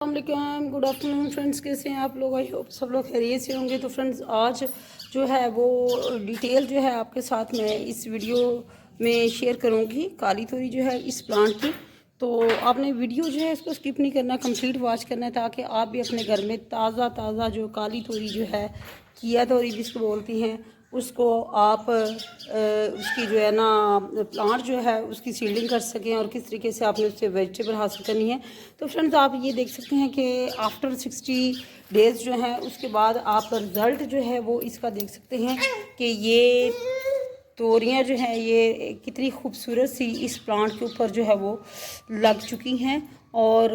अस्सलाम good afternoon friends, कैसे हैं आप लोग? आई होप सब लोग खैरियत से होंगे। तो फ्रेंड्स, आज जो है वो डिटेल जो है आपके साथ मैं इस वीडियो में शेयर करूंगी काली तोरी जो है इस प्लांट की। तो आपने वीडियो जो है इसको स्किप नहीं करना, कंप्लीट वॉच करना है, ताकि आप भी अपने घर में ताज़ा जो काली तोरी जो है, किया तोरी जिसको बोलती हैं, उसको आप उसकी जो है ना प्लांट जो है उसकी सीडिंग कर सकें और किस तरीके से आपने उससे वेजिटेबल हासिल करनी है। तो फ्रेंड्स, आप ये देख सकते हैं कि आफ्टर 60 डेज़ जो है उसके बाद आप रिज़ल्ट जो है वो इसका देख सकते हैं कि ये तोरियां जो है ये कितनी खूबसूरत सी इस प्लांट के ऊपर जो है वो लग चुकी हैं। और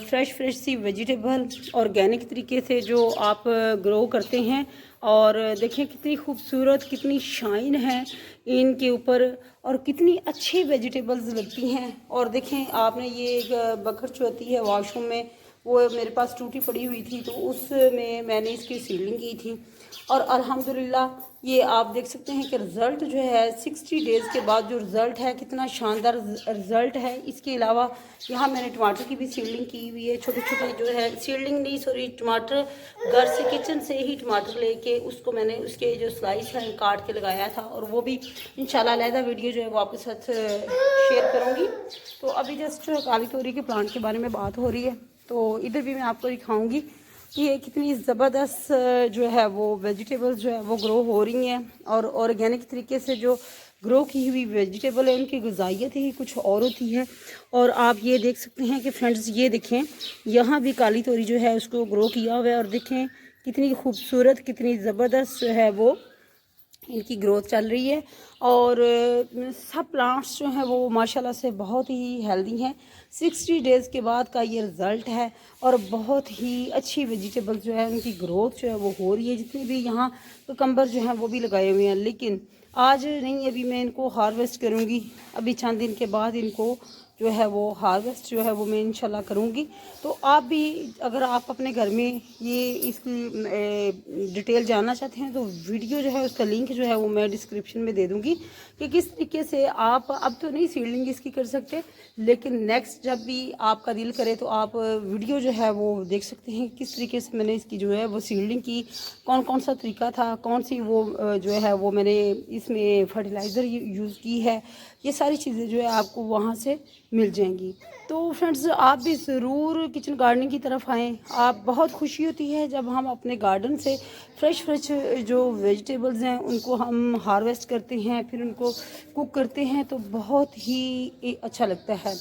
फ्रेश सी वेजिटेबल ऑर्गेनिक तरीके से जो आप ग्रो करते हैं। और देखें कितनी खूबसूरत, कितनी शाइन है इनके ऊपर और कितनी अच्छी वेजिटेबल्स लगती हैं। और देखें, आपने ये एक बखर जो होती है वॉशरूम में, वो मेरे पास टूटी पड़ी हुई थी, तो उसमें मैंने इसकी सीलिंग की थी और अल्हम्दुलिल्लाह ये आप देख सकते हैं कि रिज़ल्ट जो है 60 डेज़ के बाद जो रिज़ल्ट है, कितना शानदार रिज़ल्ट है। इसके अलावा यहाँ मैंने टमाटर की भी सीडलिंग की हुई है, छोटे छोटे जो है, सीडलिंग नहीं सॉरी, टमाटर घर से किचन से ही टमाटर लेके उसको मैंने उसके जो स्लाइस हैं काट के लगाया था, और वो भी इंशाल्लाह अलहदा वीडियो जो है वो आपके साथ शेयर करूँगी। तो अभी जस्ट काली तोरी के प्लांट के बारे में बात हो रही है, तो इधर भी मैं आपको दिखाऊँगी कि ये कितनी ज़बरदस्त जो है वो वेजिटेबल्स जो है वो ग्रो हो रही हैं। और ऑर्गेनिक तरीके से जो ग्रो की हुई वेजिटेबल है, उनकी ग़िज़ाइयत ही कुछ और होती है। और आप ये देख सकते हैं कि फ्रेंड्स, ये देखें, यहाँ भी काली तोरी जो है उसको ग्रो किया हुआ है और देखें कितनी खूबसूरत, कितनी ज़बरदस्त जो है वो इनकी ग्रोथ चल रही है। और सब प्लांट्स जो हैं वो माशाल्लाह से बहुत ही हेल्दी हैं। 60 डेज़ के बाद का ये रिज़ल्ट है और बहुत ही अच्छी वेजिटेबल्स जो है उनकी ग्रोथ जो है वो हो रही है। जितने भी यहाँ ककम्बर जो हैं वो भी लगाए हुए हैं, लेकिन आज नहीं, अभी मैं इनको हार्वेस्ट करूँगी। अभी चंद दिन के बाद इनको जो है वो हार्वेस्ट जो है वो मैं इंशाल्लाह करूँगी। तो आप भी, अगर आप अपने घर में ये इसकी डिटेल जानना चाहते हैं, तो वीडियो जो है उसका लिंक जो है वो मैं डिस्क्रिप्शन में दे दूँगी कि किस तरीके से आप, अब तो नहीं सीडलिंग इसकी कर सकते, लेकिन नेक्स्ट जब भी आपका दिल करे तो आप वीडियो जो है वो देख सकते हैं किस तरीके से मैंने इसकी जो है वो सीडलिंग की, कौन कौन सा तरीका था, कौन सी वो जो है वो मैंने इसमें फर्टिलाइज़र यूज़ की है। ये सारी चीज़ें जो है आपको वहाँ से मिल जाएंगी। तो फ्रेंड्स, आप भी ज़रूर किचन गार्डनिंग की तरफ आएँ। आप, बहुत खुशी होती है जब हम अपने गार्डन से फ्रेश जो वेजिटेबल्स हैं उनको हम हार्वेस्ट करते हैं, फिर उनको कुक करते हैं, तो बहुत ही अच्छा लगता है।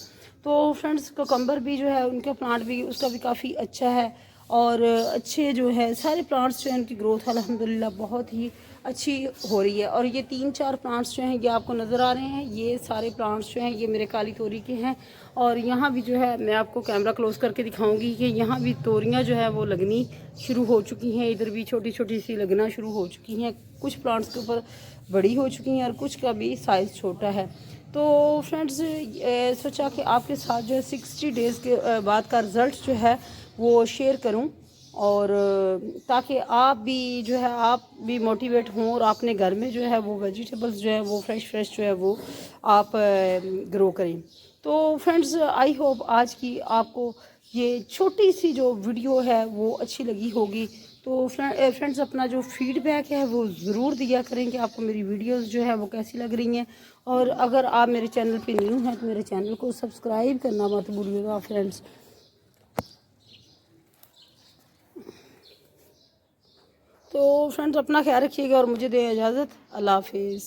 तो फ्रेंड्स, कोकम्बर भी जो है उनका प्लांट भी, उसका भी काफ़ी अच्छा है। और अच्छे जो है सारे प्लांट्स जो हैं उनकी ग्रोथ अल्हम्दुलिल्लाह बहुत ही अच्छी हो रही है। और ये 3-4 प्लांट्स जो हैं ये आपको नज़र आ रहे हैं, ये सारे प्लांट्स जो हैं ये मेरे काली तोरी के हैं। और यहाँ भी जो है मैं आपको कैमरा क्लोज करके दिखाऊंगी कि यहाँ भी तोरियाँ जो है वो लगनी शुरू हो चुकी हैं। इधर भी छोटी छोटी सी लगना शुरू हो चुकी हैं, कुछ प्लांट्स के ऊपर बड़ी हो चुकी हैं और कुछ का भी साइज़ छोटा है। तो फ्रेंड्स, सोचा कि आपके साथ जो है 60 डेज़ के बाद का रिज़ल्ट जो है वो शेयर करूं, और ताकि आप भी जो है आप भी मोटिवेट हों और अपने घर में जो है वो वेजिटेबल्स जो है वो फ्रेश जो है वो आप ग्रो करें। तो फ्रेंड्स, आई होप आज की आपको ये छोटी सी जो वीडियो है वो अच्छी लगी होगी। तो फ्रेंड्स, अपना जो फीडबैक है वो ज़रूर दिया करें कि आपको मेरी वीडियोस जो है वो कैसी लग रही हैं। और अगर आप मेरे चैनल पे न्यू हैं तो मेरे चैनल को सब्सक्राइब करना मत भूलिएगा फ्रेंड्स। तो फ्रेंड्स, अपना ख्याल रखिएगा और मुझे दें इजाज़त। अल्लाह हाफिज़।